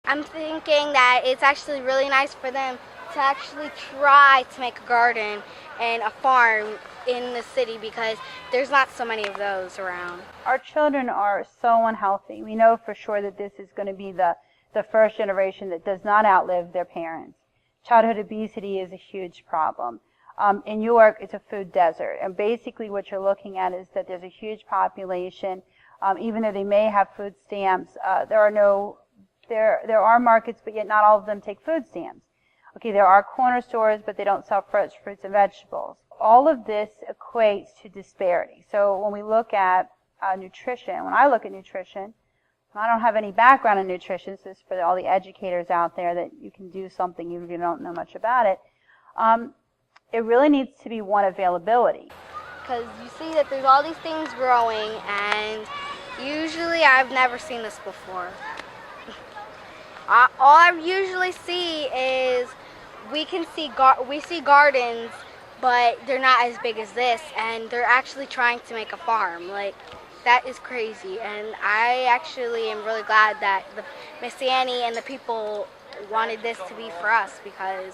I'm thinking that it's actually really nice for them to actually try to make a garden and a farm in the city because there's not so many of those around. Our children are so unhealthy. We know for sure that this is going to be the first generation that does not outlive their parents. Childhood obesity is a huge problem. In York, it's a food desert, and basically what you're looking at is that there's a huge population. Even though they may have food stamps, there are markets, but yet not all of them take food stamps. Okay, there are corner stores, but they don't sell fresh fruits and vegetables. All of this equates to disparity. So when we look at nutrition, when I look at nutrition, I don't have any background in nutrition, so this is for all the educators out there that you can do something even if you don't know much about it. It really needs to be one availability. Because you see that there's all these things growing, and usually I've never seen this before. All I usually see is we see gardens, but they're not as big as this, and they're actually trying to make a farm. Like, that is crazy, and I actually am really glad that Miss Annie and the people wanted this to be for us because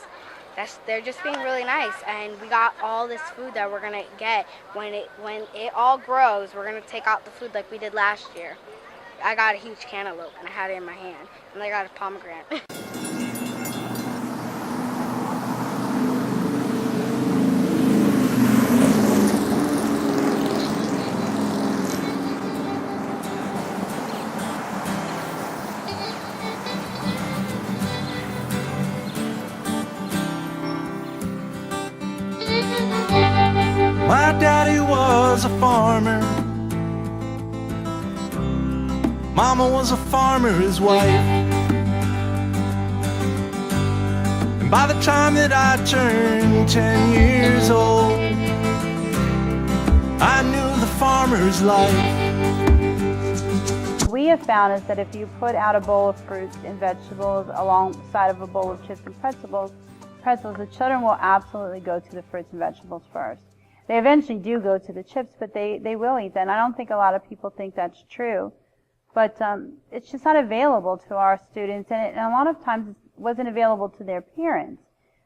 they're just being really nice, and we got all this food that we're gonna get when it all grows. We're gonna take out the food like we did last year. I got a huge cantaloupe and I had it in my hand, and I got a pomegranate. My daddy was a farmer. Mama was a farmer's wife. And by the time that I turned 10 years old, I knew the farmer's life. What we have found is that if you put out a bowl of fruits and vegetables alongside of a bowl of chips and pretzels, the children will absolutely go to the fruits and vegetables first. They eventually do go to the chips, but they will eat them. I don't think a lot of people think that's true. But it's just not available to our students, and a lot of times it wasn't available to their parents.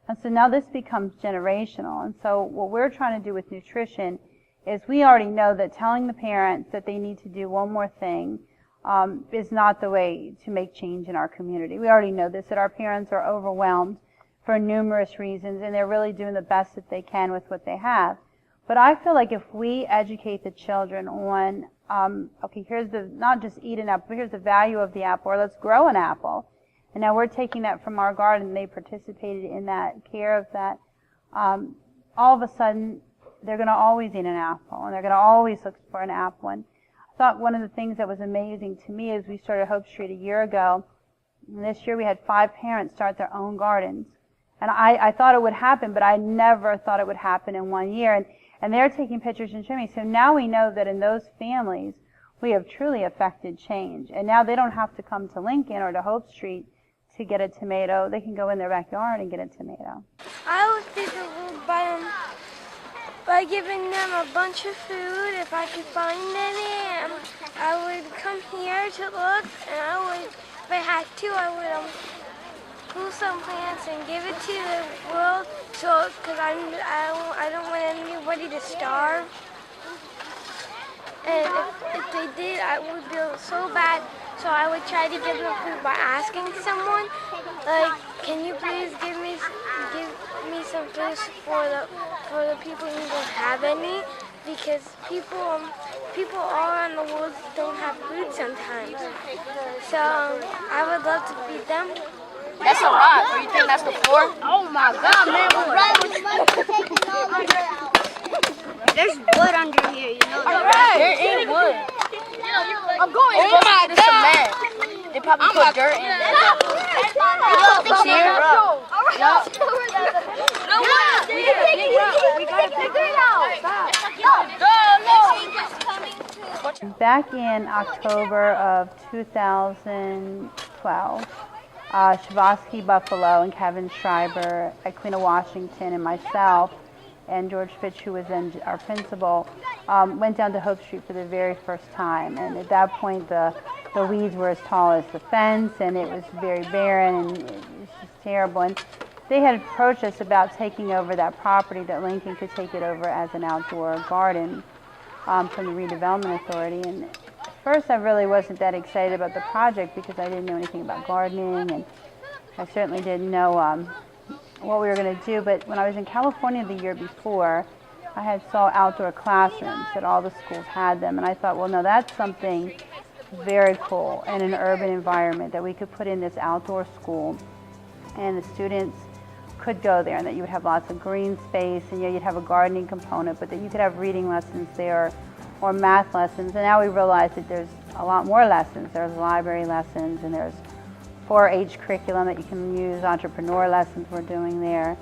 And so now this becomes generational. And so what we're trying to do with nutrition is we already know that telling the parents that they need to do one more thing is not the way to make change in our community. We already know this, that our parents are overwhelmed for numerous reasons, and they're really doing the best that they can with what they have. But I feel like if we educate the children on, okay, here's not just eat an apple, but here's the value of the apple, or let's grow an apple. And now we're taking that from our garden, they participated in that, care of that. All of a sudden, they're going to always eat an apple, and they're going to always look for an apple. And I thought one of the things that was amazing to me is we started Hope Street a year ago, and this year we had 5 parents start their own gardens. And I thought it would happen, but I never thought it would happen in 1 year. And they're taking pictures and showing me. So now we know that in those families, we have truly affected change. And now they don't have to come to Lincoln or to Hope Street to get a tomato. They can go in their backyard and get a tomato. I would feed the world by giving them a bunch of food if I could find any. And I would come here to look, and if I had to, I would pull some plants and give it to the world, because I don't want anybody to starve. And if they did, I would feel so bad. So I would try to give them food by asking someone, like, can you please give me some food for the people who don't have any, because people all around the world don't have food sometimes. So I would love to feed them. That's a rock. Or you think that's the floor? Oh my God, man, we're right. There's wood under here, you know that. There is wood. I'm going. Oh my God. Cement. They probably put dirt in there. We gotta figure it out. Back in October of 2012, Shavosky Buffalo and Kevin Schreiber, Aquina Washington, and myself, and George Fitch, who was then our principal, went down to Hope Street for the very first time. And at that point, the the weeds were as tall as the fence, and it was very barren, and it was just terrible. And they had approached us about taking over that property, that Lincoln could take it over as an outdoor garden from the Redevelopment Authority. And at first I really wasn't that excited about the project because I didn't know anything about gardening, and I certainly didn't know what we were going to do. But when I was in California the year before, I had saw outdoor classrooms, that all the schools had them, and I thought, well, no, that's something very cool in an urban environment, that we could put in this outdoor school and the students could go there, and that you would have lots of green space, and you'd have a gardening component, but that you could have reading lessons there or math lessons. And now we realize that there's a lot more lessons. There's library lessons, and there's 4-H curriculum that you can use, entrepreneur lessons we're doing there.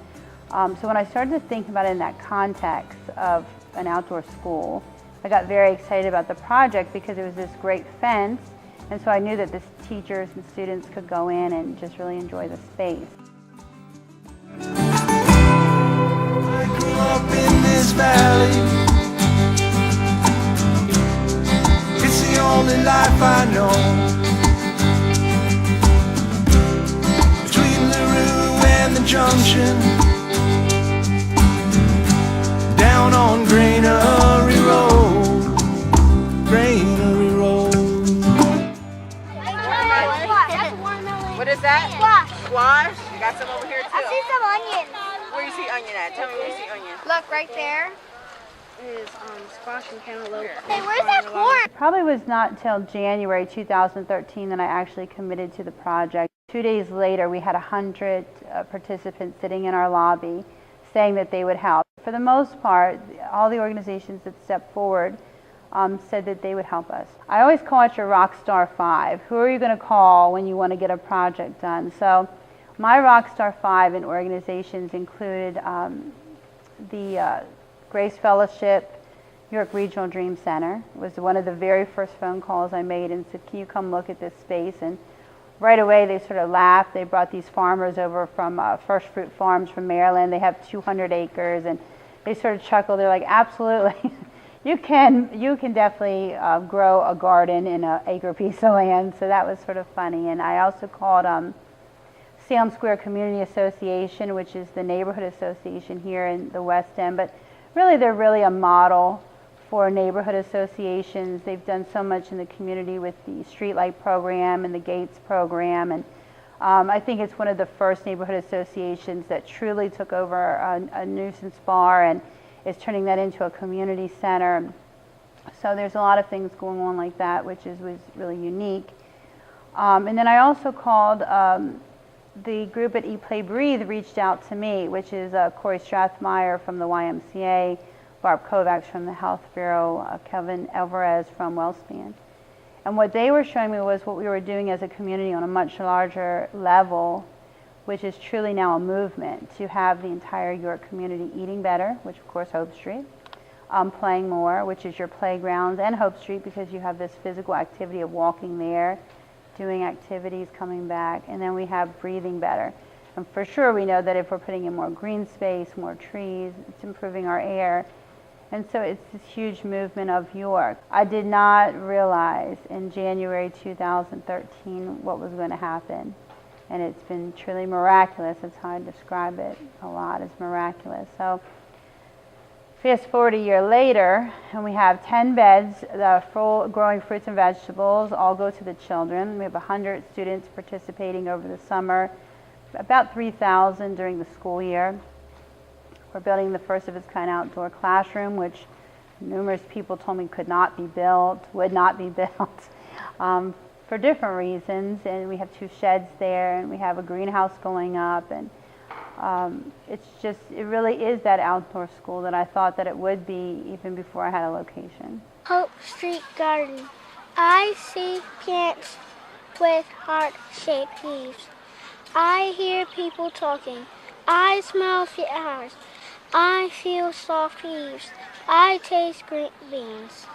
So when I started to think about it in that context of an outdoor school, I got very excited about the project because it was this great fence, and so I knew that the teachers and students could go in and just really enjoy the space. I grew up in this valley. It's the only life I know. Between the Rue and the Junction, down on Granary Road, Granary Road. What is that? Squash. You got some over here too. I see some onions. Where you see onion at? Tell me where you see onion. Look, right there is squash and cantaloupe. Hey, where's that corn? It probably was not till January 2013 that I actually committed to the project. 2 days later, we had 100 participants sitting in our lobby saying that they would help. For the most part, all the organizations that stepped forward said that they would help us. I always call it your Rockstar 5. Who are you going to call when you want to get a project done? So my Rockstar 5 in organizations included the Grace Fellowship, York Regional Dream Center. It was one of the very first phone calls I made and said, can you come look at this space? And right away they sort of laughed. They brought these farmers over from First Fruit Farms from Maryland. They have 200 acres, and they sort of chuckled. They're like, absolutely. You can definitely grow a garden in an acre piece of land. So that was sort of funny. And I also called Salem Square Community Association, which is the neighborhood association here in the West End. But really, they're really a model for neighborhood associations. They've done so much in the community with the Streetlight program and the Gates program. And I think it's one of the first neighborhood associations that truly took over a nuisance bar and is turning that into a community center. So there's a lot of things going on like that, which was really unique. And then I also called the group at Eat, Play, Breathe reached out to me, which is Corey Strathmeyer from the YMCA, Barb Kovacs from the Health Bureau, Kevin Alvarez from WellSpan. And what they were showing me was what we were doing as a community on a much larger level, which is truly now a movement to have the entire York community eating better, which of course Hope Street, playing more, which is your playgrounds, and Hope Street because you have this physical activity of walking there, doing activities, coming back, and then we have breathing better. And for sure we know that if we're putting in more green space, more trees, it's improving our air. And so it's this huge movement of York. I did not realize in January 2013 what was going to happen. And it's been truly miraculous. That's how I describe it a lot, as miraculous. So fast forward a year later, and we have 10 beds full growing fruits and vegetables, all go to the children. We have 100 students participating over the summer, about 3,000 during the school year. We're building the first of its kind outdoor classroom, which numerous people told me could not be built, would not be built, for different reasons. And we have 2 sheds there, and we have a greenhouse going up, and it really is that outdoor school that I thought that it would be even before I had a location. Hope Street Garden. I see plants with heart-shaped leaves. I hear people talking. I smell flowers. I feel soft leaves. I taste green beans.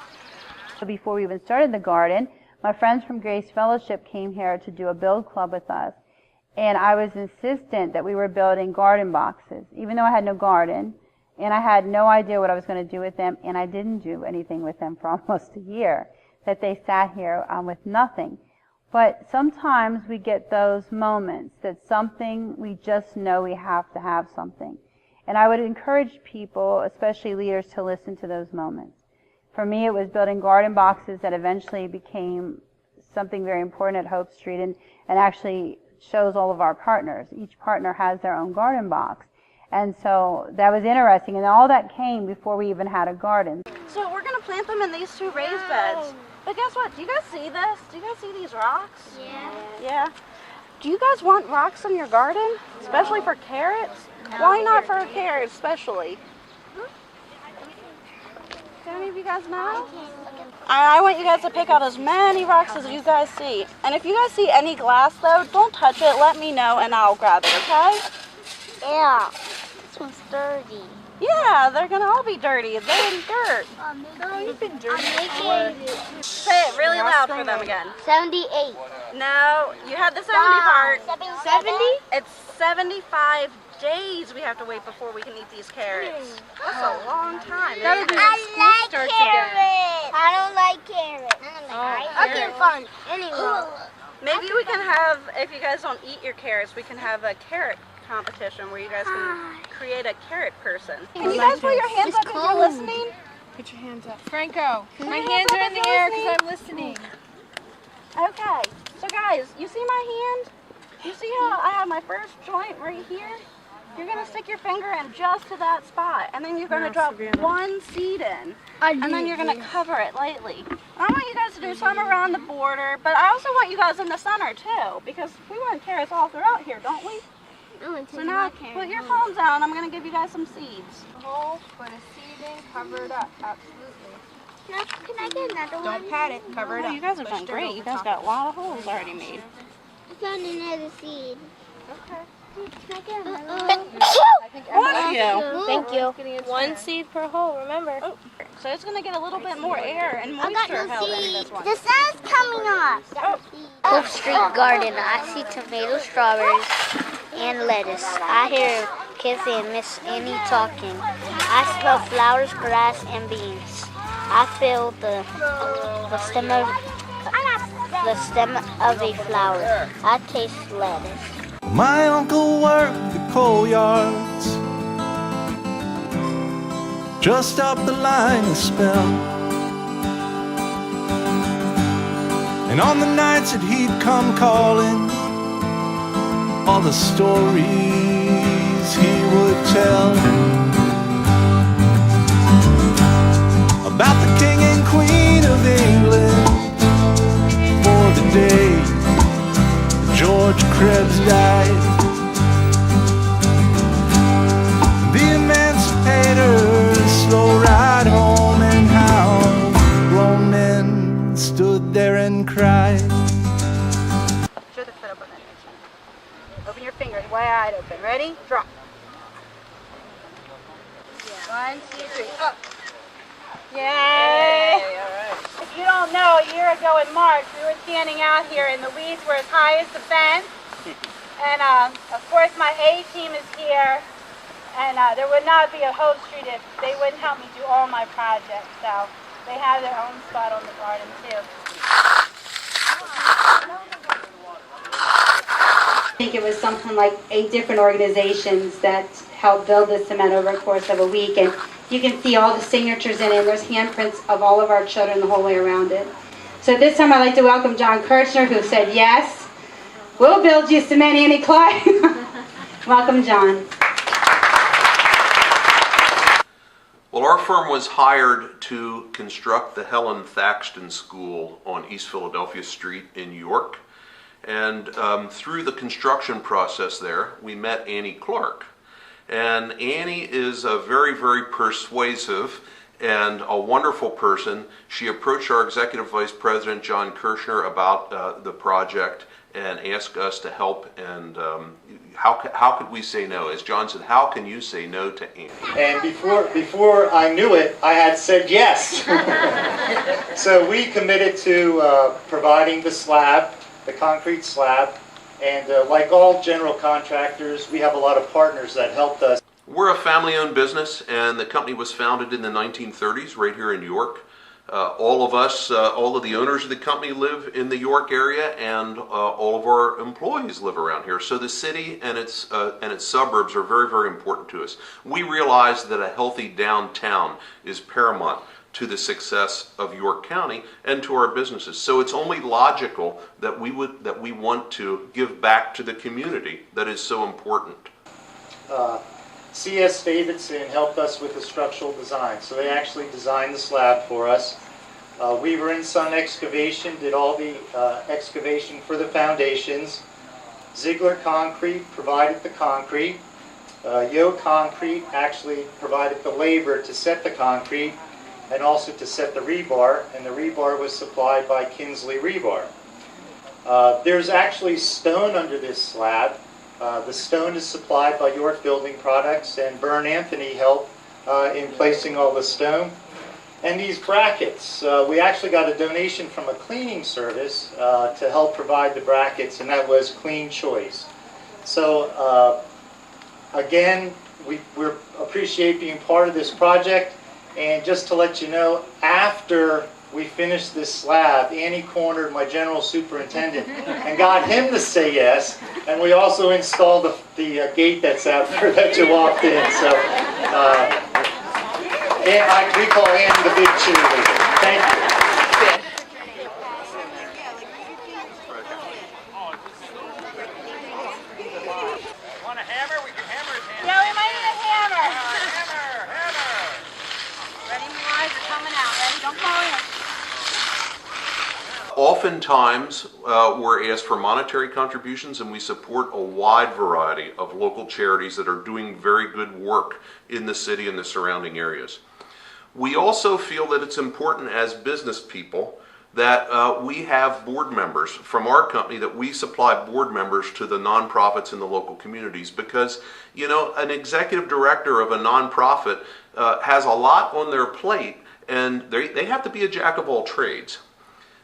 Before we even started the garden, my friends from Grace Fellowship came here to do a build club with us. And I was insistent that we were building garden boxes, even though I had no garden. And I had no idea what I was going to do with them, and I didn't do anything with them for almost a year. that they sat here with nothing. But sometimes we get those moments that something, we just know we have to have something. And I would encourage people, especially leaders, to listen to those moments. For me, it was building garden boxes that eventually became something very important at Hope Street and actually shows all of our partners. Each partner has their own garden box. And so that was interesting. And all that came before we even had a garden. So we're going to plant them in these 2 raised beds. But guess what? Do you guys see this? Do you guys see these rocks? Yeah. Yeah. Do you guys want rocks in your garden? Especially for carrots? Why not for carrots especially? Do any of you guys know? I want you guys to pick out as many rocks as you guys see. And if you guys see any glass though, don't touch it. Let me know and I'll grab it, okay? Yeah. This one's dirty. Yeah, they're going to all be dirty. They're in dirt. You've been dirty. Say it really loud for them again. 78. No, you had the 70 part. 70? It's 75 days we have to wait before we can eat these carrots. That's a long time. I like carrots. I don't like carrots. Okay, fine. Anyway. Maybe we can have, if you guys don't eat your carrots, we can have a carrot competition where you guys can create a carrot person. Can you guys put your hands up if you're listening? Put your hands up. Franco, my hands are in the air because I'm listening. Okay, so guys, you see my hand? You see how I have my first joint right here? You're going to stick your finger in just to that spot, and then you're going to drop 1 seed in, and then you're going to cover it lightly. I want you guys to do some around the border, but I also want you guys in the center too, because we want carrots all throughout here, don't we? So now put your palms down. I'm going to give you guys some seeds. Hole, put a seed in, cover it up. Absolutely. Can I get another one? Don't pat it, cover it Oh, up. you guys are doing great. You guys got a lot of holes already made. I found another seed. Okay. Can I get another one? Bless you. Thank you. 1 seed per hole, remember. Oh, so it's going to get a little bit more air and I got moisture no held in seed. this one. The sun's coming up. Hope Street Garden. I see tomato, strawberries, and lettuce. I hear Kissy and Miss Annie talking. I smell flowers, grass, and beans. I feel the stem of a flower. I taste lettuce. My uncle worked the coal yards just up the line a spell. And on the nights that he'd come calling, all the stories he would tell about the king and queen of England, for the day George Krebs died. The emancipator's slow ride home, and how grown men stood there and cried. Show the foot up on that next one. Open your fingers wide open. Ready? Drop. 1, 2, 3. Up. Yay! If you don't know, a year ago in March, we were standing out here and the weeds were as high as the fence. And of course my A team is here. And there would not be a Hope Street if they wouldn't help me do all my projects. So they have their own spot on the garden too. I think it was something like 8 different organizations that helped build this cement over a course of a week. And you can see all the signatures in it, and there's handprints of all of our children the whole way around it. So this time I'd like to welcome John Kirchner, who said, yes, we'll build you cement, Annie Clark. Welcome, John. Well, our firm was hired to construct the Helen Thaxton School on East Philadelphia Street in York. And through the construction process there, we met Annie Clark. And Annie is a very, very persuasive and a wonderful person. She approached our Executive Vice President, John Kirchner, about the project and asked us to help. And how could we say no? As John said, how can you say no to Annie? And before I knew it, I had said yes. So we committed to providing the slab, the concrete slab. And like all general contractors, we have a lot of partners that helped us. We're a family-owned business, and the company was founded in the 1930s right here in York. All of us, all of the owners of the company live in the York area, and all of our employees live around here. So the city and its suburbs are very, very important to us. We realize that a healthy downtown is paramount to the success of York County and to our businesses. So it's only logical that we want to give back to the community that is so important. C.S. Davidson helped us with the structural design. So they actually designed the slab for us. Weaver and Son Excavation did all the excavation for the foundations. Ziegler Concrete provided the concrete. Yo Concrete actually provided the labor to set the concrete and also to set the rebar, and the rebar was supplied by Kinsley Rebar. There's actually stone under this slab. The stone is supplied by York Building Products, and Bern Anthony helped in placing all the stone. And these brackets, we actually got a donation from a cleaning service to help provide the brackets, and that was Clean Choice. So again, we appreciate being part of this project. And just to let you know, after we finished this slab, Annie cornered my general superintendent and got him to say yes. And we also installed the gate that's out there that you walked in. So we call Annie the big cheerleader. Thank you. Want a hammer? We can hammer his hammer. Yeah, we might need a hammer. Hammer! Ready, guys? They're coming out. Ready? Don't fall in. Oftentimes, we're asked for monetary contributions, and we support a wide variety of local charities that are doing very good work in the city and the surrounding areas. We also feel that it's important as business people that we have board members from our company, that we supply board members to the nonprofits in the local communities, because, you know, an executive director of a nonprofit has a lot on their plate, and they have to be a jack of all trades.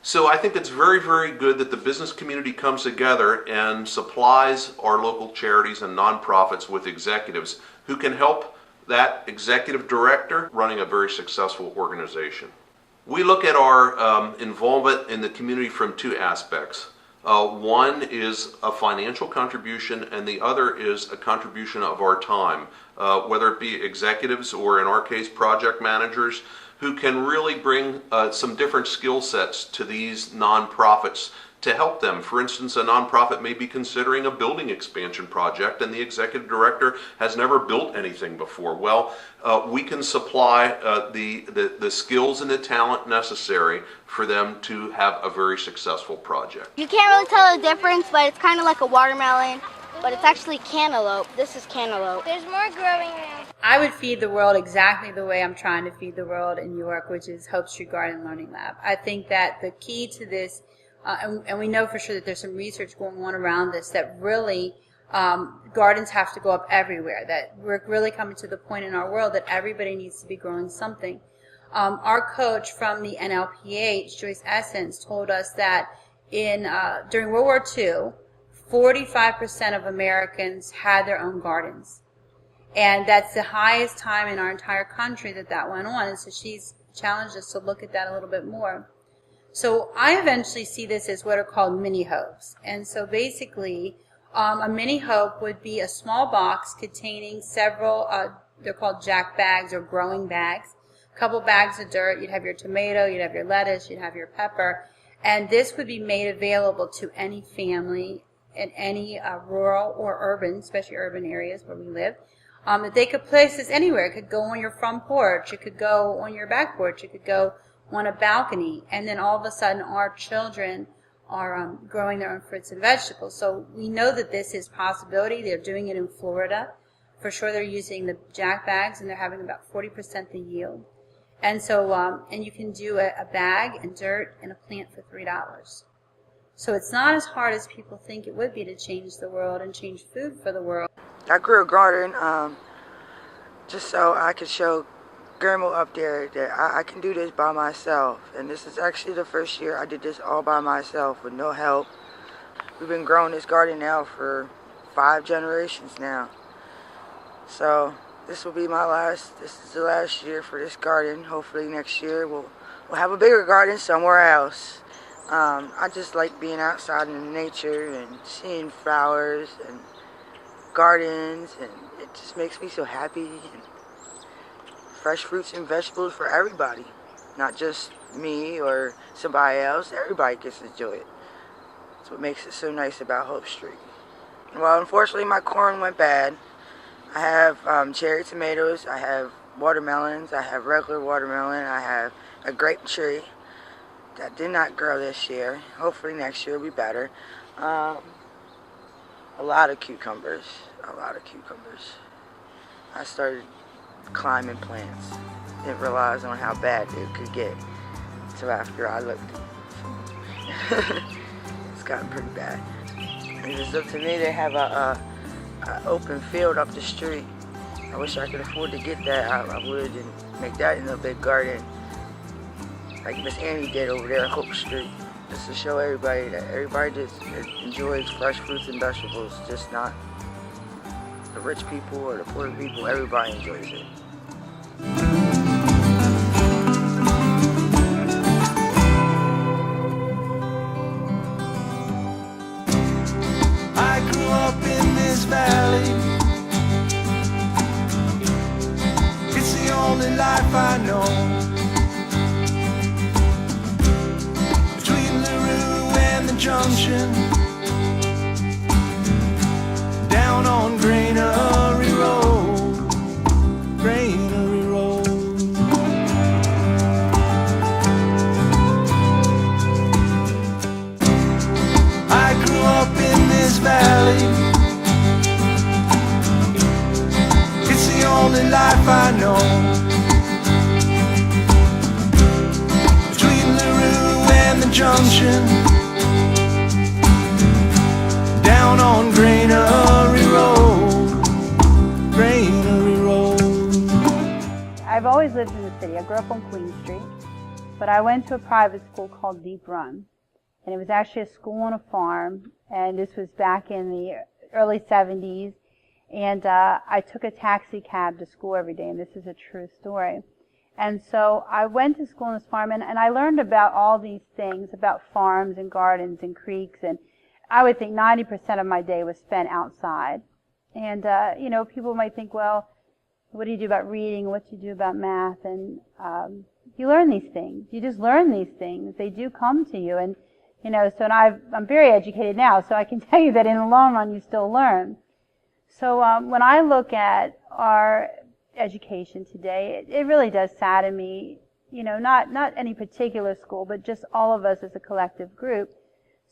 So I think it's very, very good that the business community comes together and supplies our local charities and nonprofits with executives who can help that executive director running a very successful organization. We look at our involvement in the community from two aspects. One is a financial contribution, and the other is a contribution of our time, whether it be executives or, in our case, project managers, who can really bring some different skill sets to these nonprofits to help them. For instance, a nonprofit may be considering a building expansion project, and the executive director has never built anything before. Well, we can supply the skills and the talent necessary for them to have a very successful project. You can't really tell the difference, but it's kind of like a watermelon, but it's actually cantaloupe. This is cantaloupe. There's more growing now. I would feed the world exactly the way I'm trying to feed the world in York, which is Hope Street Garden Learning Lab. I think that the key to this, and we know for sure that there's some research going on around this, that really gardens have to go up everywhere, that we're really coming to the point in our world that everybody needs to be growing something. Our coach from the NLPH, Joyce Essence, told us that during World War II, 45% of Americans had their own gardens. And that's the highest time in our entire country that went on. And so she's challenged us to look at that a little bit more. So I eventually see this as what are called mini hopes. And so basically, a mini hope would be a small box containing several, they're called jack bags or growing bags. A couple bags of dirt, you'd have your tomato, you'd have your lettuce, you'd have your pepper. And this would be made available to any family in any rural or urban, especially urban areas where we live. That they could place this anywhere. It could go on your front porch. It could go on your back porch. It could go on a balcony. And then all of a sudden our children are growing their own fruits and vegetables. So we know that this is possibility. They're doing it in Florida. For sure they're using the jack bags, and they're having about 40% the yield. And so, and you can do a bag and dirt and a plant for $3. So it's not as hard as people think it would be to change the world and change food for the world. I grew a garden just so I could show Guillermo up there that I can do this by myself. And this is actually the first year I did this all by myself with no help. We've been growing this garden now for 5 generations now. So this will be this is the last year for this garden. Hopefully next year we'll have a bigger garden somewhere else. I just like being outside in nature and seeing flowers and gardens, and it just makes me so happy. And fresh fruits and vegetables for everybody, not just me or somebody else. Everybody gets to enjoy it. That's what makes it so nice about Hope Street. Well, unfortunately, my corn went bad. I have cherry tomatoes, I have watermelons, I have regular watermelon, I have a grape tree that did not grow this year. Hopefully next year will be better. A lot of cucumbers. I started climbing plants. Didn't realize on how bad it could get until after I looked. It's gotten pretty bad. If it's up to me, they have a open field up the street. I wish I could afford to get that. I would and make that in a big garden, like Miss Annie did over there at Hope Street, just to show everybody that everybody just enjoys fresh fruits and vegetables, just not the rich people or the poor people. Everybody enjoys it. I grew up in this valley. It's the only life I know. Between LaRue and the junction, down on Granary Road, Granary Road. I grew up in this valley. It's the only life I know. Between LaRue and the junction, down on Granary Road, Granary Road. I've always lived in the city. I grew up on Queen Street, but I went to a private school called Deep Run, and it was actually a school on a farm, and this was back in the early 70s, and I took a taxi cab to school every day, and this is a true story. And so I went to school on this farm, and I learned about all these things, about farms and gardens and creeks, and I would think 90% of my day was spent outside. And, you know, people might think, well, what do you do about reading? What do you do about math? And you learn these things. You just learn these things. They do come to you. And, you know, so I'm very educated now, so I can tell you that in the long run you still learn. So when I look at our education today, it really does sadden me, you know, not any particular school, but just all of us as a collective group.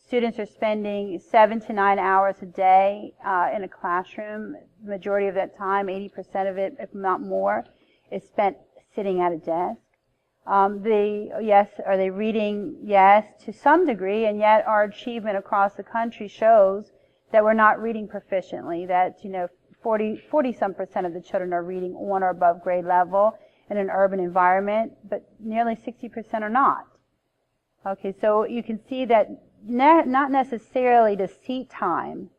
Students are spending 7 to 9 hours a day in a classroom. The majority of that time, 80% of it, if not more, is spent sitting at a desk. Are they reading? Yes, to some degree, and yet our achievement across the country shows that we're not reading proficiently, that, you know, 40-some% of the children are reading on or above grade level in an urban environment, but nearly 60% are not. Okay, so you can see that not necessarily does seat time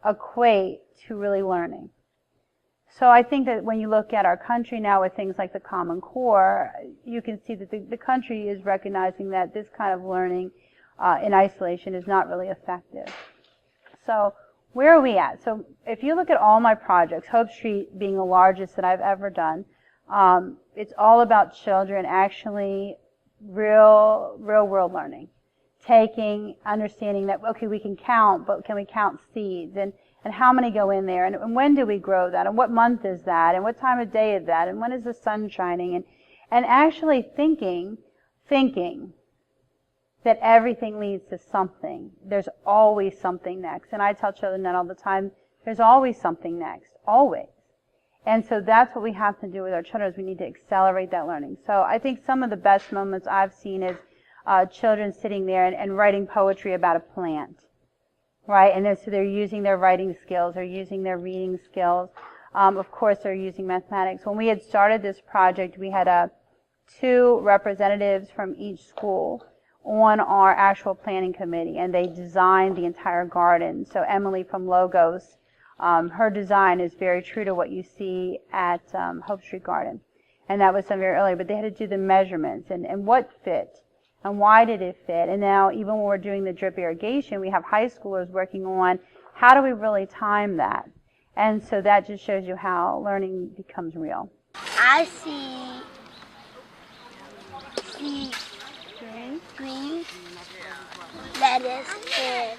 equate to really learning. So I think that when you look at our country now with things like the Common Core, you can see that the country is recognizing that this kind of learning in isolation is not really effective. So where are we at? So if you look at all my projects, Hope Street being the largest that I've ever done, it's all about children actually real world learning. Understanding that, okay, we can count, but can we count seeds? And how many go in there? And when do we grow that? And what month is that? And what time of day is that? And when is the sun shining? And actually thinking that everything leads to something. There's always something next. And I tell children that all the time. There's always something next. Always. And so that's what we have to do with our children, is we need to accelerate that learning. So I think some of the best moments I've seen is children sitting there and writing poetry about a plant, right? And so they're using their writing skills, they're using their reading skills. Of course, they're using mathematics. When we had started this project, we had 2 representatives from each school on our actual planning committee, and they designed the entire garden. So Emily from Logos, her design is very true to what you see at Hope Street Garden. and that was done very early, but they had to do the measurements and what fit and why did it fit. And now even when we're doing the drip irrigation, we have high schoolers working on how do we really time that. And so that just shows you how learning becomes real. I see green lettuce and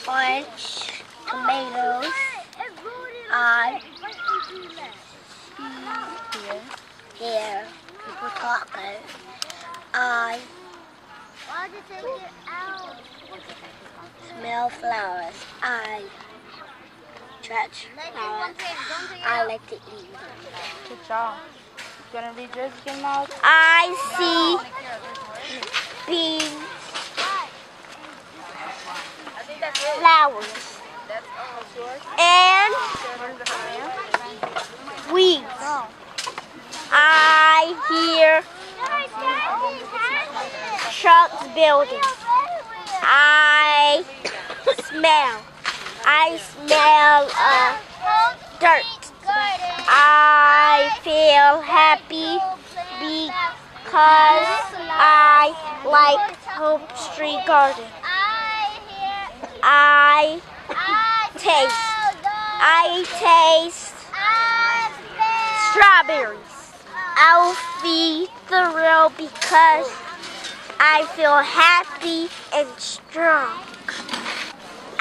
orange tomatoes. I hear people talking. I smell flowers. I touch flowers. I like to eat them. Good job. You want to read yours again, Miles? I see beans, flowers, and weeds. I hear trucks building. I smell dirt. I feel happy because I like Hope Street Garden. I taste strawberries. I'll be thrilled because I feel happy and strong.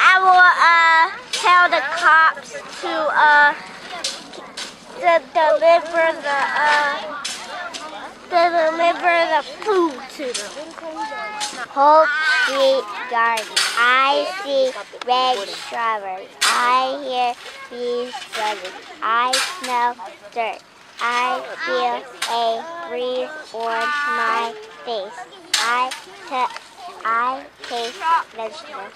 I will tell the cops to deliver the food to them. Hope Street Garden. I see red strawberries. I hear bees buzzing. I smell dirt. I feel a breeze on my face. I taste vegetables.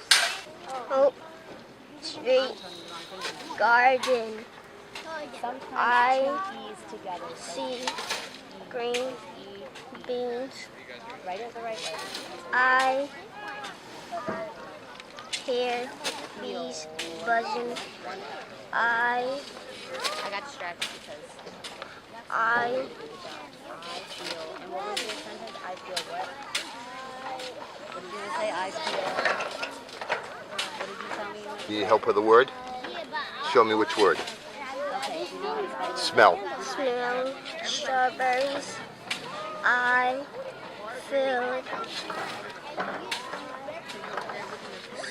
Hope Street Garden. I see green beans. I hear bees buzzing. I got distracted because I feel. And what was your sentence? I feel what? What did you say? I feel. What did you tell me? Need help with a word? Show me which word. Okay, Smell. Smell strawberries. I feel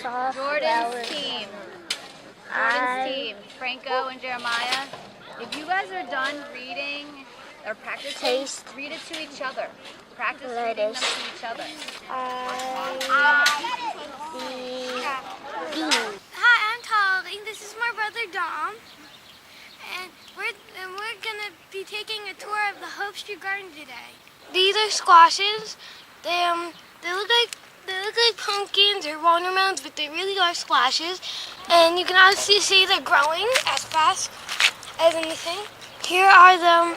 soft Jordan's team. Franco and Jeremiah. If you guys are done reading or practicing, read it to each other. Practice reading them to each other. Hi, I'm Tali. This is my brother Dom, and we're gonna be taking a tour of the Hope Street Garden today. These are squashes. They look like pumpkins or watermelons, but they really are squashes. And you can obviously see they're growing as fast as anything. Here are the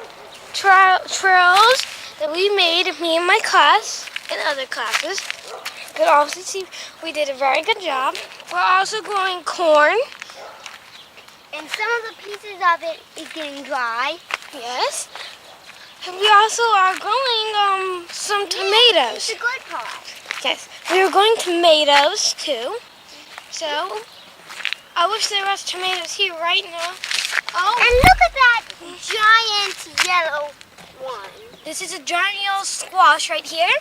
trails that we made, me and my class and other classes. You can also see we did a very good job. We're also growing corn. And some of the pieces of it is getting dry. Yes. And we also are growing some tomatoes. That's the good part. Yes. We are growing tomatoes too. So I wish there was tomatoes here right now. Oh. And look at that giant yellow one. This is a giant yellow squash right here.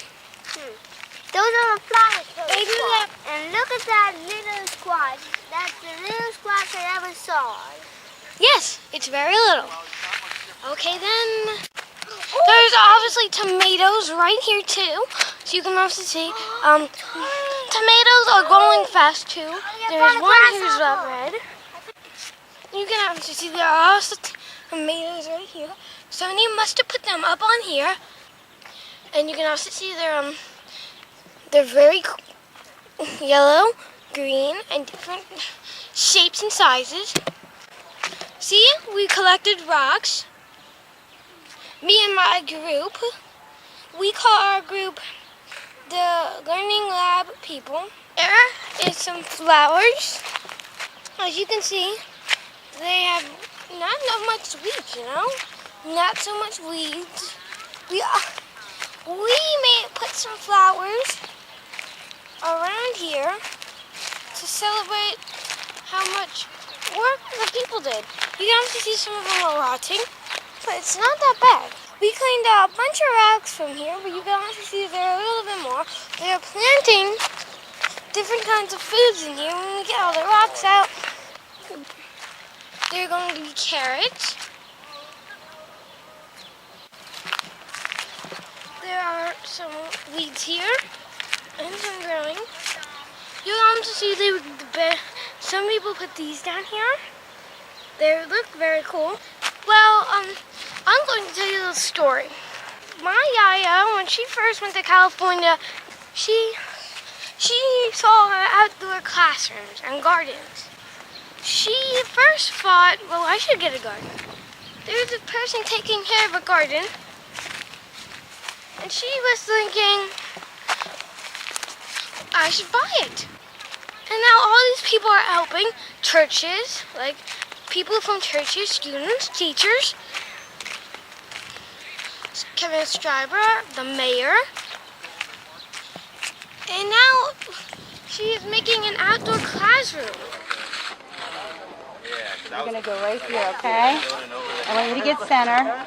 Those are the flowers. And look at that little squash. That's the little squash I ever saw. Yes, it's very little. Okay then. There's obviously tomatoes right here too. So you can also see tomatoes are growing fast too. There's one here's red. You can obviously see there are also tomatoes right here. Somebody must have put them up on here. And you can also see they're very yellow, green, and different shapes and sizes. See, we collected rocks. Me and my group, we call our group the Learning Lab people. There is some flowers. As you can see, they have not much sweet, you know? not so much weeds. We may put some flowers around here to celebrate how much work the people did. You can also see some of them are rotting, but it's not that bad. We cleaned out a bunch of rocks from here, but you can also see there are a little bit more. They are planting different kinds of foods in here. When we get all the rocks out, there are going to be carrots. There are some weeds here and some growing. You'll also see some people put these down here. They look very cool. Well, I'm going to tell you a little story. My yaya, when she first went to California, she saw outdoor classrooms and gardens. She first thought, well, I should get a garden. There's a person taking care of a garden, and she was thinking, I should buy it. And now all these people are helping churches, like people from churches, students, teachers, Kevin Stryber, the mayor. And now she is making an outdoor classroom. You're going to go right here, okay? I want you to get center.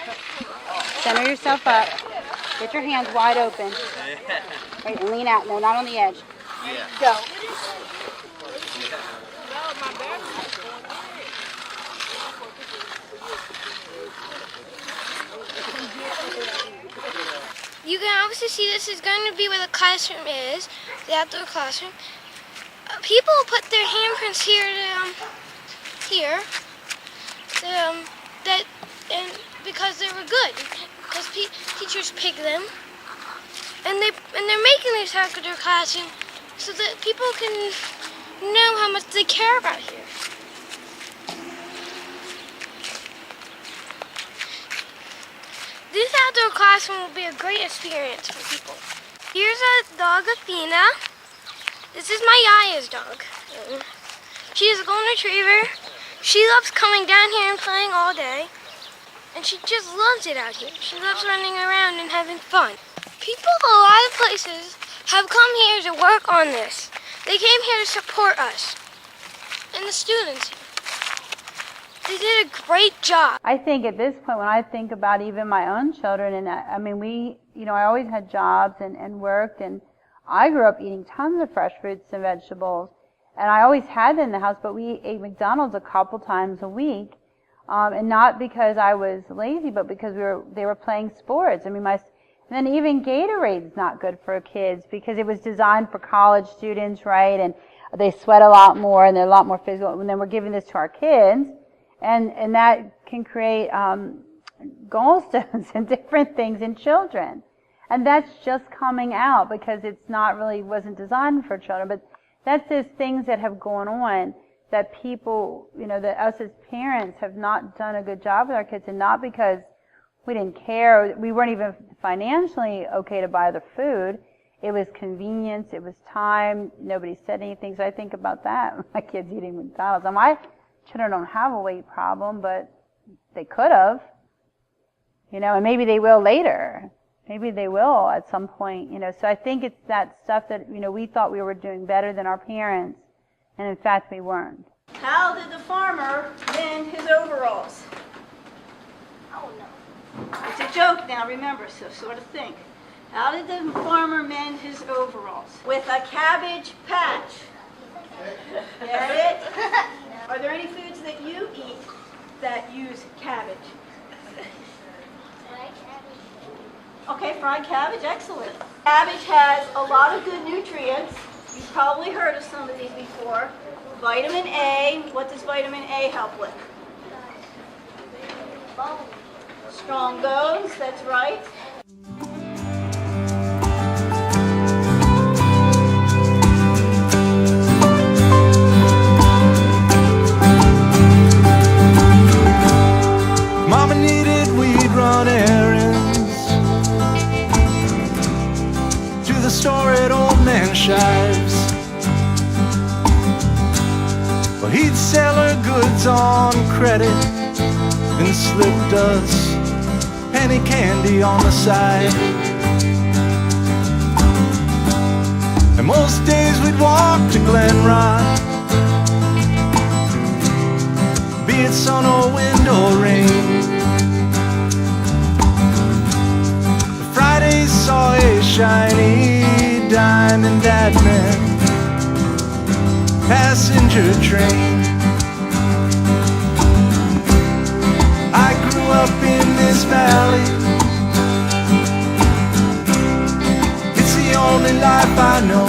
Center yourself up. Get your hands wide open. Right, and lean out. No, not on the edge. Go. You can obviously see this is going to be where the classroom is, the outdoor classroom. People put their handprints here, because they were good, because teachers picked them, and they're making this outdoor classroom so that people can know how much they care about here. This outdoor classroom will be a great experience for people. Here's a dog, Athena. This is my yaya's dog. She is a golden retriever. She loves coming down here and playing all day. And she just loves it out here. She loves running around and having fun. People in a lot of places have come here to work on this. They came here to support us and the students. They did a great job. I think at this point, when I think about even my own children, and I mean, I always had jobs and worked, and I grew up eating tons of fresh fruits and vegetables, and I always had them in the house, but we ate McDonald's a couple times a week, and not because I was lazy, but because they were playing sports. I mean, and then even Gatorade's not good for kids because it was designed for college students, right? And they sweat a lot more and they're a lot more physical. And then we're giving this to our kids, and that can create gallstones and different things in children. And that's just coming out because it's not really wasn't designed for children. But that's just things that have gone on that people, that us as parents have not done a good job with our kids, and not because we didn't care. We weren't even financially okay to buy the food. It was convenience. It was time. Nobody said anything. So I think about that. My kids eating McDonald's. Now, my children don't have a weight problem, but they could have. And maybe they will later. Maybe they will at some point. So I think it's that stuff that, we thought we were doing better than our parents, and in fact we weren't. How did the farmer mend his overalls? Oh no. It's a joke now, remember, so sort of think. How did the farmer mend his overalls? With a cabbage patch. Get it? Are there any foods that you eat that use cabbage? Okay, fried cabbage, excellent. Cabbage has a lot of good nutrients. You've probably heard of some of these before. Vitamin A, what does vitamin A help with? Strong bones, that's right. Mama needed we'd run errands to the store at Old Man Shives. Well, he'd sell her goods on credit and slipped us penny candy on the side. And most days we'd walk to Glenrock, be it sun or wind or rain. Fridays saw a shiny diamond advent passenger train. I grew up in this valley, it's the only life I know.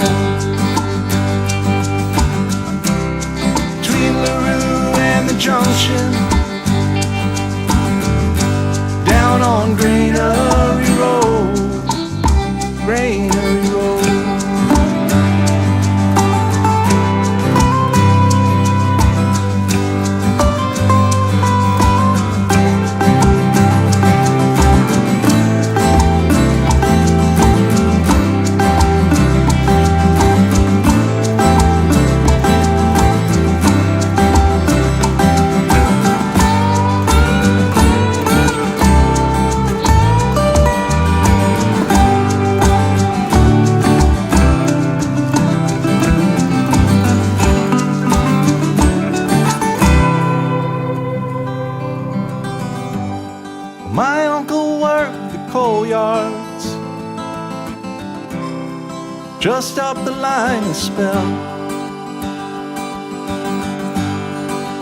Between LaRue and the junction, down on Granary Road, Granary Road. My uncle worked the coal yards, just up the line a spell.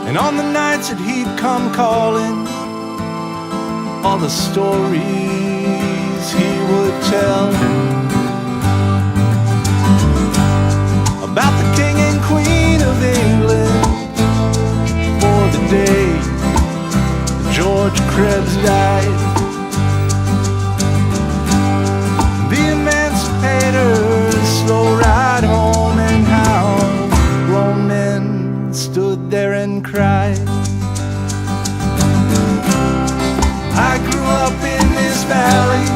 And on the nights that he'd come calling, all the stories he would tell about the king and queen of England, for the day George Krebs died. The emancipator's slow ride home, and how grown men stood there and cried. I grew up in this valley,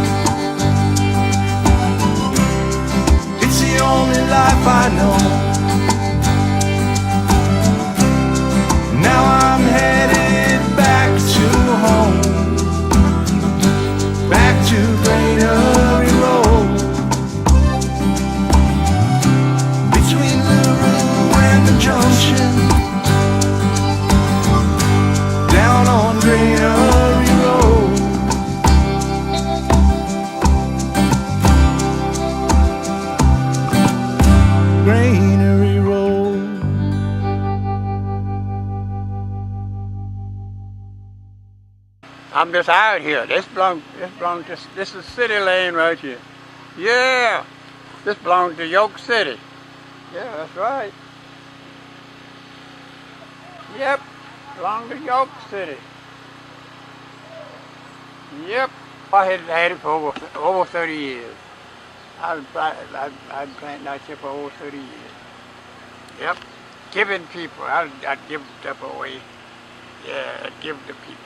it's the only life I know. Now I'm headed back to home, back to Granary Road, between LaRue and the junction, down on Granary Road. Granary Road. I'm just out here. This is City Lane right here. Yeah, this belongs to York City. Yeah, that's right. Yep, belongs to York City. Yep, I had it for over 30 years. I've been planting that shit for over 30 years. Yep, giving people. I'd give stuff away. Yeah, I'd give to people.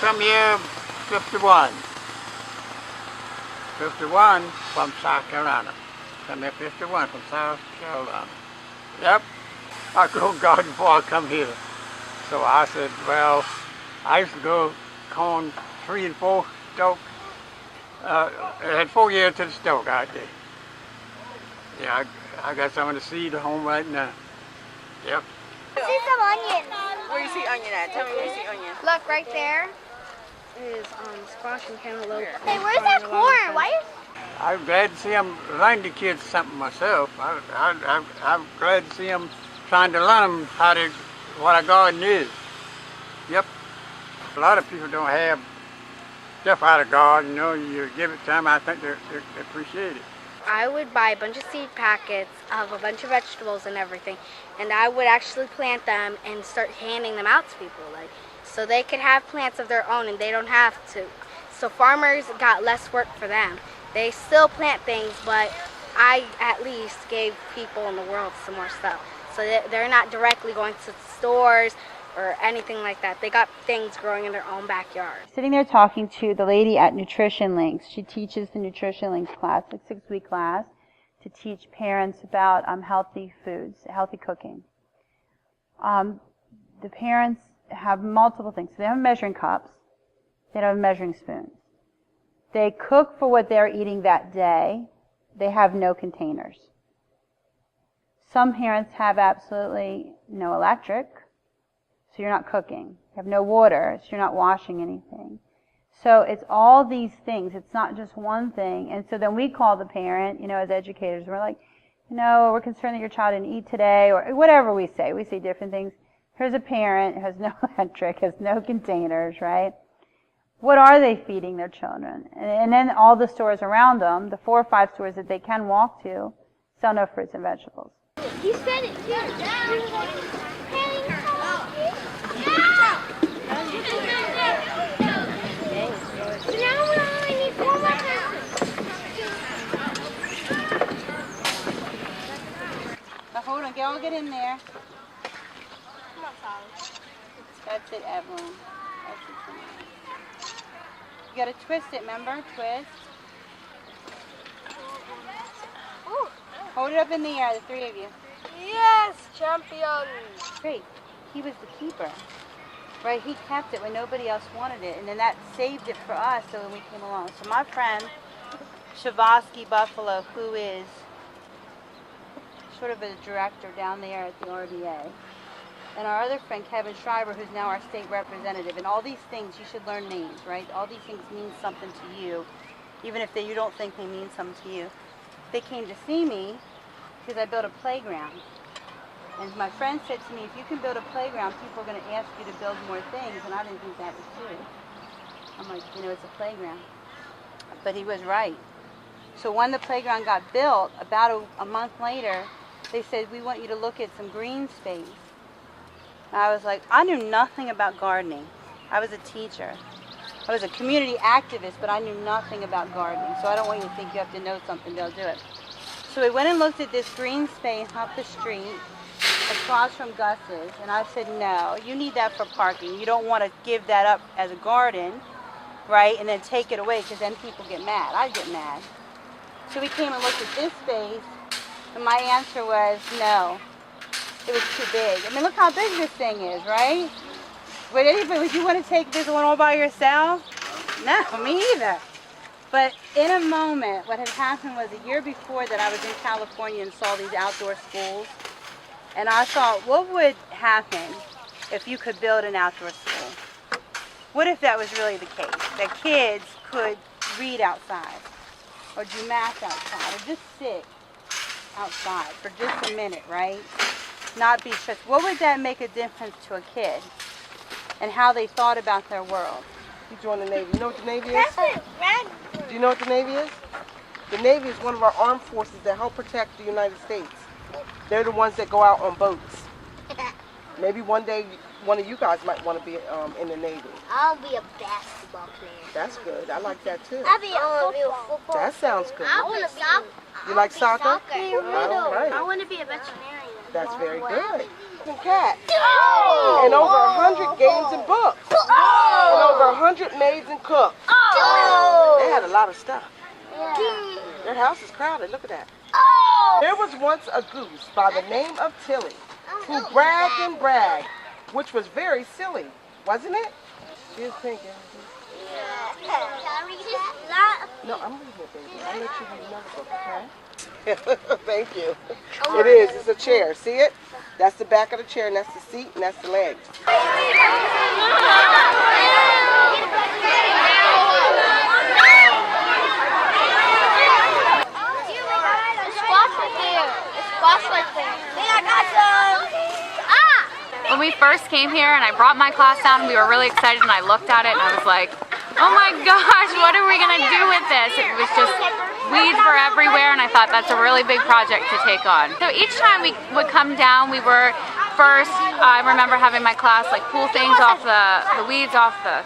Come here, 51 from South Carolina. Come here, 51 from South Carolina. Yep, I grew garden before I come here. So I said, well, I used to go corn 3 and 4 stoke. I had 4 years to the stoke out there. Yeah, I got some of the seed at home right now. Yep. See some onions. Where you see onion at? Tell me where you see onion. Look, right there is squash and cantaloupe. Hey, where's that corn? Why is... I'm glad to see them learn the kids something myself. I'm glad to see them trying to learn them what a garden is. Yep. A lot of people don't have stuff out of garden, you know. You give it to them, I think they appreciate it. I would buy a bunch of seed packets of a bunch of vegetables and everything, and I would actually plant them and start handing them out to people, like, so they could have plants of their own and they don't have to. So farmers got less work for them. They still plant things, but I at least gave people in the world some more stuff. So that they're not directly going to stores, or anything like that. They got things growing in their own backyard. Sitting there talking to the lady at Nutrition Links. She teaches the Nutrition Links class, a 6-week class, to teach parents about healthy foods, healthy cooking. The parents have multiple things. So they have measuring cups. They don't have measuring spoons. They cook for what they're eating that day. They have no containers. Some parents have absolutely no electric, so you're not cooking. You have no water, so you're not washing anything. So it's all these things. It's not just one thing. And so then we call the parent, as educators, we're like, we're concerned that your child didn't eat today, or whatever we say. We say different things. Here's a parent who has no electric, has no containers, right? What are they feeding their children? And then all the stores around them, the 4 or 5 stores that they can walk to, sell no fruits and vegetables. He said it too. He was like, hey, so now we only need 4 more persons. Now hold on, y'all get in there. Come on, Sally. That's it, Evelyn. That's it. You gotta twist it, remember? Twist. Ooh. Hold it up in the air, the 3 of you. Yes, champion. Great. He was the keeper. Right? He kept it when nobody else wanted it. And then that saved it for us so when we came along. So my friend, Shavosky Buffalo, who is sort of a director down there at the RDA, and our other friend, Kevin Schreiber, who's now our state representative. And all these things, you should learn names, right? All these things mean something to you, even if you don't think they mean something to you. They came to see me because I built a playground. And my friend said to me, if you can build a playground, people are going to ask you to build more things. And I didn't think that was true. I'm like, it's a playground. But he was right. So when the playground got built, about a month later, they said, we want you to look at some green space. And I was like, I knew nothing about gardening. I was a teacher. I was a community activist, but I knew nothing about gardening. So I don't want you to think you have to know something to do it. So we went and looked at this green space up the street, across from Gus's, and I said, no, you need that for parking. You don't want to give that up as a garden, right, and then take it away, because then people get mad. I get mad. So we came and looked at this space, and my answer was no. It was too big. I mean, look how big this thing is, right? Would you want to take this one all by yourself? No, me either. But in a moment, what had happened was a year before that I was in California and saw these outdoor schools. And I thought, what would happen if you could build an outdoor school? What if that was really the case? That kids could read outside, or do math outside, or just sit outside for just a minute, right? Not be stressed. What would that make a difference to a kid and how they thought about their world? You joined the Navy. You know what the Navy is? Do you know what the Navy is? The Navy is one of our armed forces that help protect the United States. They're the ones that go out on boats. Maybe one day one of you guys might want to be in the Navy. I'll be a basketball player. That's good. I like that too. I'll be a football. That sounds good. I want to be soccer. You like soccer? All right. I want to be a veterinarian. That's very good. Cat. Oh! And over 100 games and books. Oh! And over 100 maids and cooks. Oh! They had a lot of stuff. Yeah. Their house is crowded. Look at that. Oh! There was once a goose by the name of Tilly who bragged and bragged, which was very silly, wasn't it? She is thinking. Can I read that? No, I'm reading it, baby. I'll let you read another book, okay? Thank you. It is. It's a chair. See it? That's the back of the chair, and that's the seat, and that's the legs. When we first came here and I brought my class down, we were really excited, and I looked at it and I was like, oh my gosh, what are we going to do with this? It was just weeds were everywhere, and I thought that's a really big project to take on. So each time we would come down, we were first, I remember having my class like pull things off the weeds off the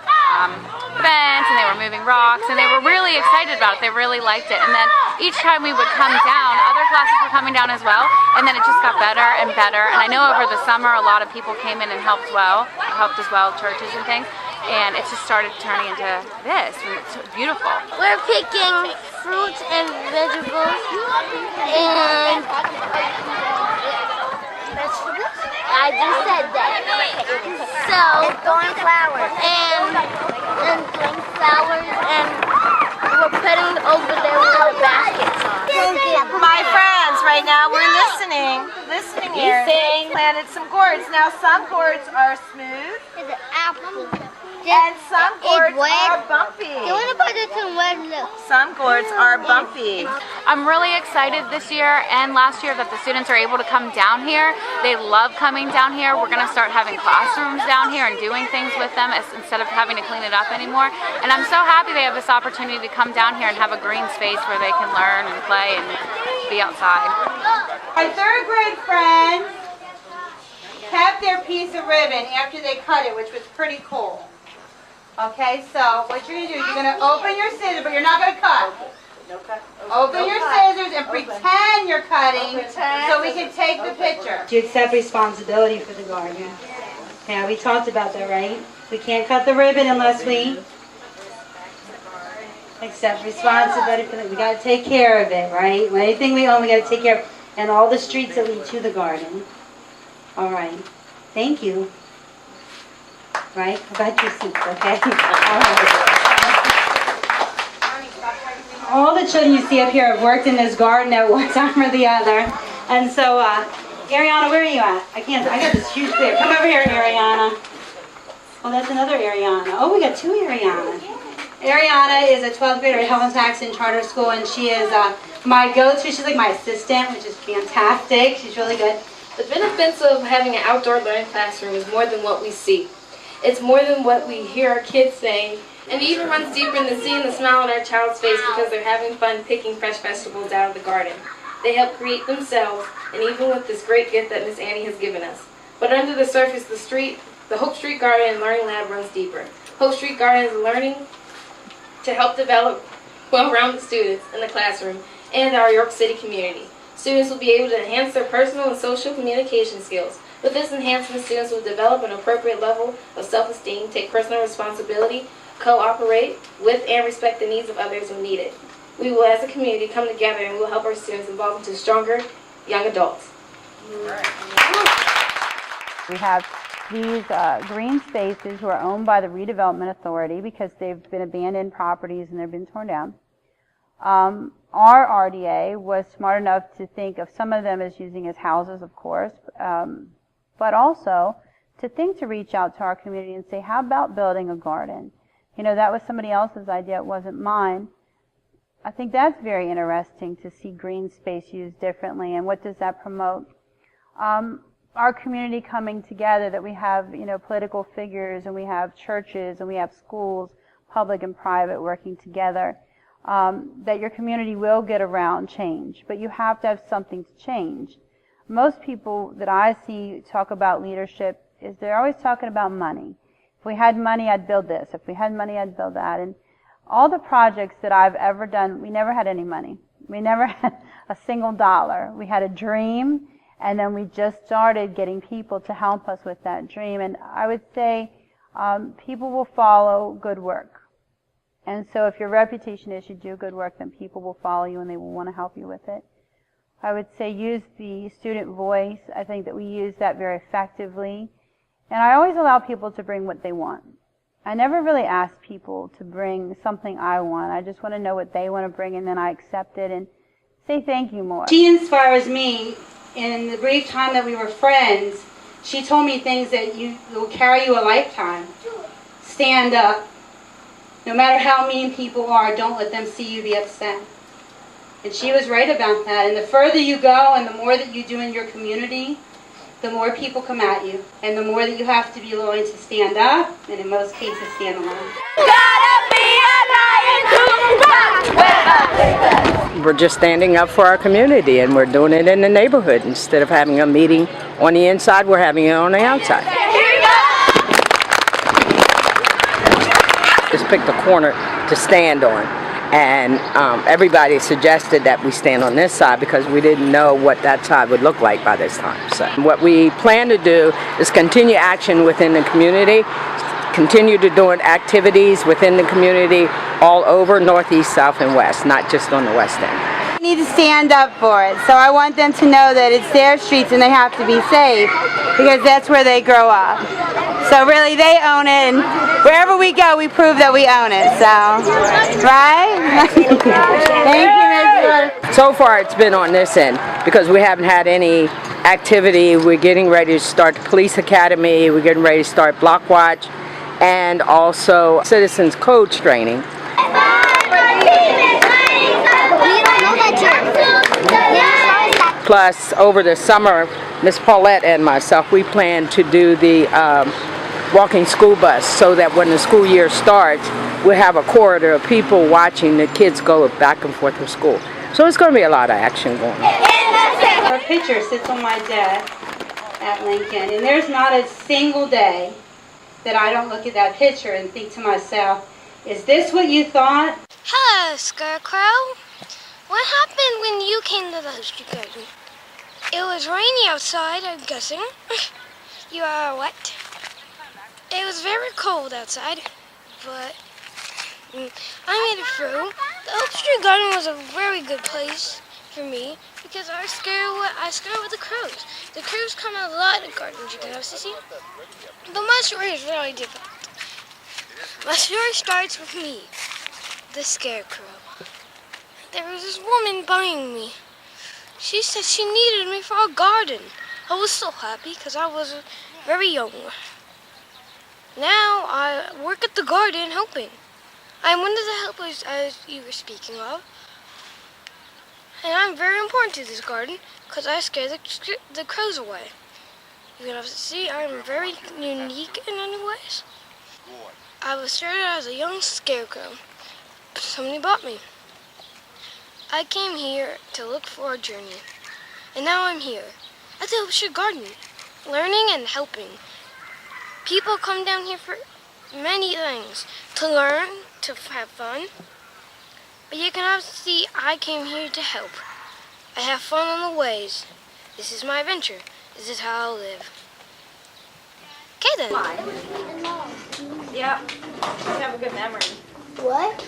fence and they were moving rocks and they were really excited about it. They really liked it. And then each time we would come down, other classes were coming down as well, and then it just got better and better. And I know over the summer a lot of people came in and helped as well, churches and things. And it just started turning into this, and it's beautiful. We're picking fruits and vegetables and vegetables. I just said that. So throwing flowers and throwing flowers, and we're putting over there where the baskets are. My friends, right now we're listening here. Sing. Planted some gourds. Now some gourds are smooth. It's an apple. And some gourds are bumpy. You want to put it in wet look. Some gourds are bumpy. I'm really excited this year and last year that the students are able to come down here. They love coming down here. We're going to start having classrooms down here and doing things with them instead of having to clean it up anymore. And I'm so happy they have this opportunity to come down here and have a green space where they can learn and play and be outside. My third grade friends kept their piece of ribbon after they cut it, which was pretty cool. Okay, so what you're going to do, you're going to open your scissors, but you're not going to cut. Open your scissors and pretend you're cutting so we can take the picture. You accept responsibility for the garden. Yeah, we talked about that, right? We can't cut the ribbon unless we accept responsibility for it. We got to take care of it, right? Anything we own, we got to take care of. And all the streets that lead to the garden. All right. Thank you. Right? How about your seats, okay? All the children you see up here have worked in this garden at one time or the other. And so, Ariana, where are you at? I got this huge bear. Come over here, Ariana. Oh, that's another Ariana. Oh, we got two Arianas. Ariana is a 12th grader at Helen Saxon Charter School, and she is my go-to. She's like my assistant, which is fantastic. She's really good. The benefits of having an outdoor learning classroom is more than what we see. It's more than what we hear our kids saying, and it even runs deeper than seeing the smile on our child's face because they're having fun picking fresh vegetables out of the garden. They help create themselves, and even with this great gift that Miss Annie has given us. But under the surface, the Hope Street Garden and Learning Lab runs deeper. Hope Street Garden is learning to help develop well-rounded students in the classroom and our York City community. Students will be able to enhance their personal and social communication skills. With this enhancement, students will develop an appropriate level of self-esteem, take personal responsibility, cooperate with and respect the needs of others when needed. We will, as a community, come together and we will help our students evolve into stronger young adults. We have these green spaces who are owned by the Redevelopment Authority because they've been abandoned properties and they've been torn down. Our RDA was smart enough to think of some of them as using as houses, of course, but also to think to reach out to our community and say, how about building a garden? You know, that was somebody else's idea, it wasn't mine. I think that's very interesting to see green space used differently, and what does that promote? Our community coming together, that we have, you know, political figures, and we have churches, and we have schools, public and private, working together, that your community will get around change, but you have to have something to change. Most people that I see talk about leadership is they're always talking about money. If we had money, I'd build this. If we had money, I'd build that. And all the projects that I've ever done, we never had any money. We never had a single dollar. We had a dream, and then we just started getting people to help us with that dream. And I would say people will follow good work. And so if your reputation is you do good work, then people will follow you and they will want to help you with it. I would say use the student voice. I think that we use that very effectively. And I always allow people to bring what they want. I never really ask people to bring something I want. I just want to know what they want to bring, and then I accept it and say thank you more. She inspires me. In the brief time that we were friends, she told me things that will carry you a lifetime. Stand up. No matter how mean people are, don't let them see you be upset. And she was right about that. And the further you go and the more that you do in your community, the more people come at you. And the more that you have to be willing to stand up, and in most cases, stand alone. We're just standing up for our community, and we're doing it in the neighborhood. Instead of having a meeting on the inside, we're having it on the outside. It's picked a corner to stand on. And everybody suggested that we stand on this side because we didn't know what that side would look like by this time. So what we plan to do is continue action within the community, continue to doing activities within the community all over Northeast, South, and West, not just on the West End. They need to stand up for it. So I want them to know that it's their streets and they have to be safe because that's where they grow up. So really they own it, and wherever we go we prove that we own it. So, right? Thank you, Ms. Wood. So far it's been on this end because we haven't had any activity. We're getting ready to start the police academy, we're getting ready to start block watch, and also citizens code training. Plus, over the summer, Miss Paulette and myself, we plan to do the walking school bus so that when the school year starts, we'll have a corridor of people watching the kids go back and forth to school. So it's going to be a lot of action going on. Our picture sits on my desk at Lincoln, and there's not a single day that I don't look at that picture and think to myself, is this what you thought? Hello, Scarecrow. What happened when you came to the history garden? It was rainy outside, I'm guessing. You are wet. It was very cold outside, but I made it through. The Oak Street Garden was a very good place for me because I scared with the crows. The crows come out a lot of gardens, you can also see. But my story is really different. My story starts with me, the Scarecrow. There was this woman buying me. She said she needed me for a garden. I was so happy because I was very young. Now I work at the garden helping. I'm one of the helpers as you were speaking of. And I'm very important to this garden because I scare the crows away. You can also see I'm very unique in many ways. I was started as a young scarecrow. Somebody bought me. I came here to look for a journey. And now I'm here at the Oak Street Garden, learning and helping. People come down here for many things, to learn, to have fun. But you can also see I came here to help. I have fun on the ways. This is my adventure. This is how I live. Okay then. Yep. You have a good memory. What?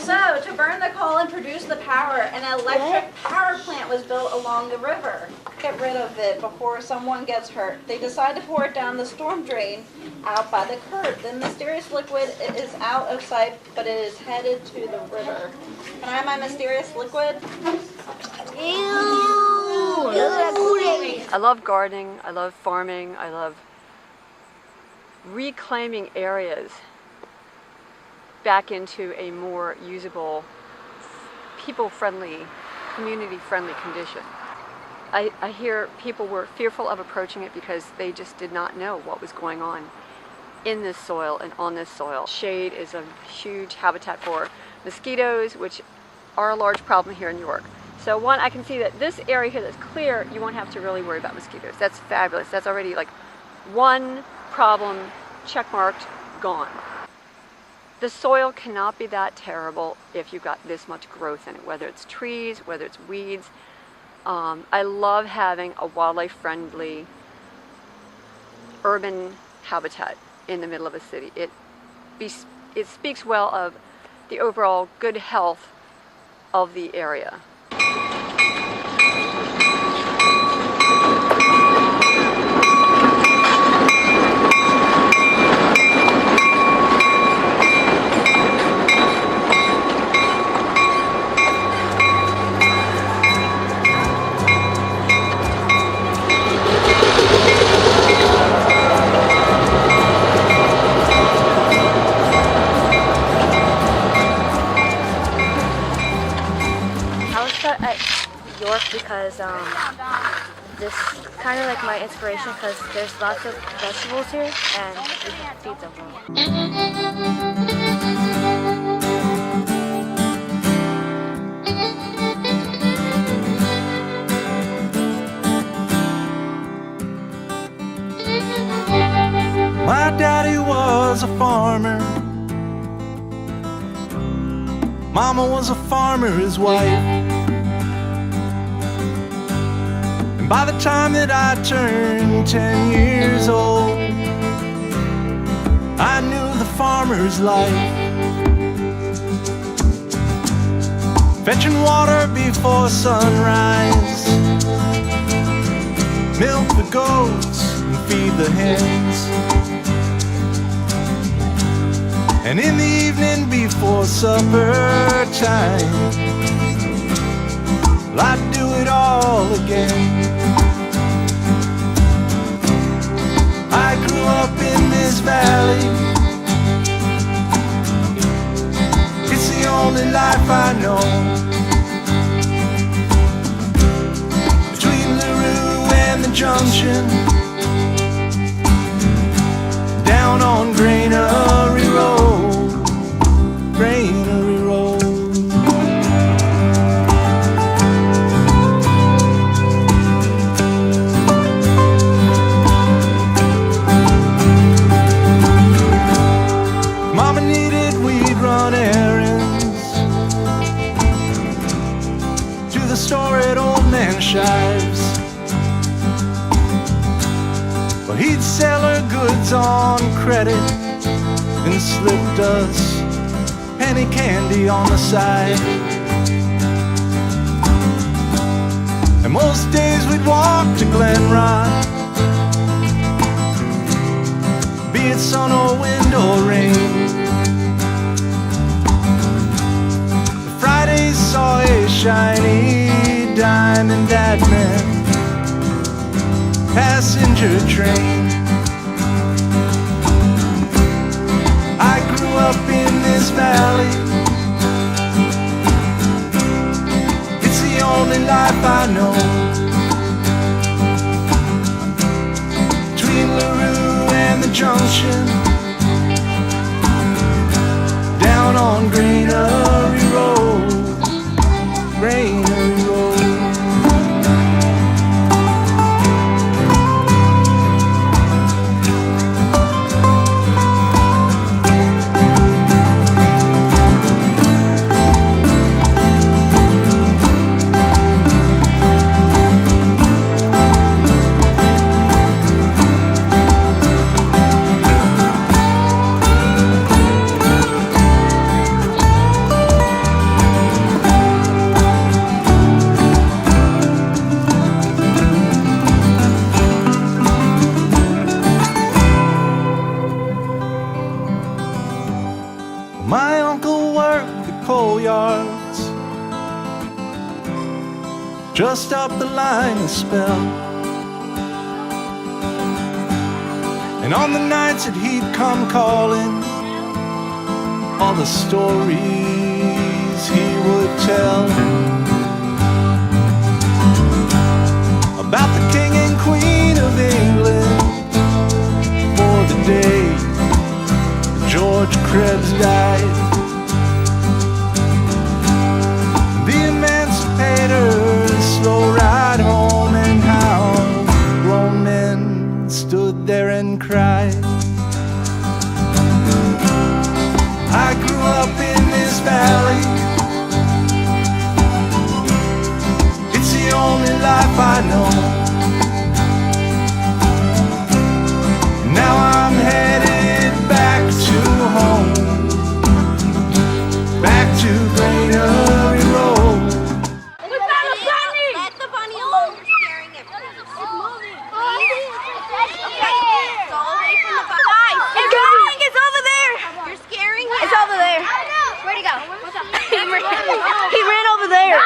So, to burn the coal and produce the power, an electric power plant was built along the river. Get rid of it before someone gets hurt. They decide to pour it down the storm drain out by the curb. The mysterious liquid is out of sight, but it is headed to the river. Can I have my mysterious liquid? I love gardening, I love farming, I love reclaiming areas back into a more usable, people-friendly, community-friendly condition. I hear people were fearful of approaching it because they just did not know what was going on in this soil and on this soil. Shade is a huge habitat for mosquitoes, which are a large problem here in New York. So one, I can see that this area here that's clear, you won't have to really worry about mosquitoes. That's fabulous. That's already like one problem checkmarked, gone. The soil cannot be that terrible if you've got this much growth in it, whether it's trees, whether it's weeds. I love having a wildlife-friendly urban habitat in the middle of a city. It speaks well of the overall good health of the area. Because this kind of like my inspiration because there's lots of vegetables here and we can feed them well. My daddy was a farmer, Mama was a farmer's wife. And by the time that I turned 10 years old, I knew the farmer's life. Fetching water before sunrise, milk the goats and feed the hens. And in the evening before supper time, well, I'd do it all again. I grew up in this valley. It's the only life I know. Between LaRue and the junction, down on Granary Road, Granary Road. Mama needed, we'd run errands to the store at Old Man Shives. Well, he'd sell her goods on credit and slipped us penny candy on the side. And most days we'd walk to Glenrock, be it sun or wind or rain. Fridays saw a shiny diamond Adman passenger train. I grew up in this valley. It's the only life I know. Between LaRue and the junction, down on Granary Road, Granary Road. My uncle worked the coal yards just up the line a spell. And on the nights that he'd come calling, all the stories he would tell about the king and queen of England, for the day George Krebs died. The emancipators slow ride home, and how grown men stood there and cried. I grew up in this valley. It's the only life I know. Now I'm headed back to home, back to Granary Road. We found a bunny! Let the bunny alone. You're scaring it. It's moving. Okay, it's all away from the bunny. It's going! It's over there! You're scaring him. It's over there. Where'd he go? He ran over there.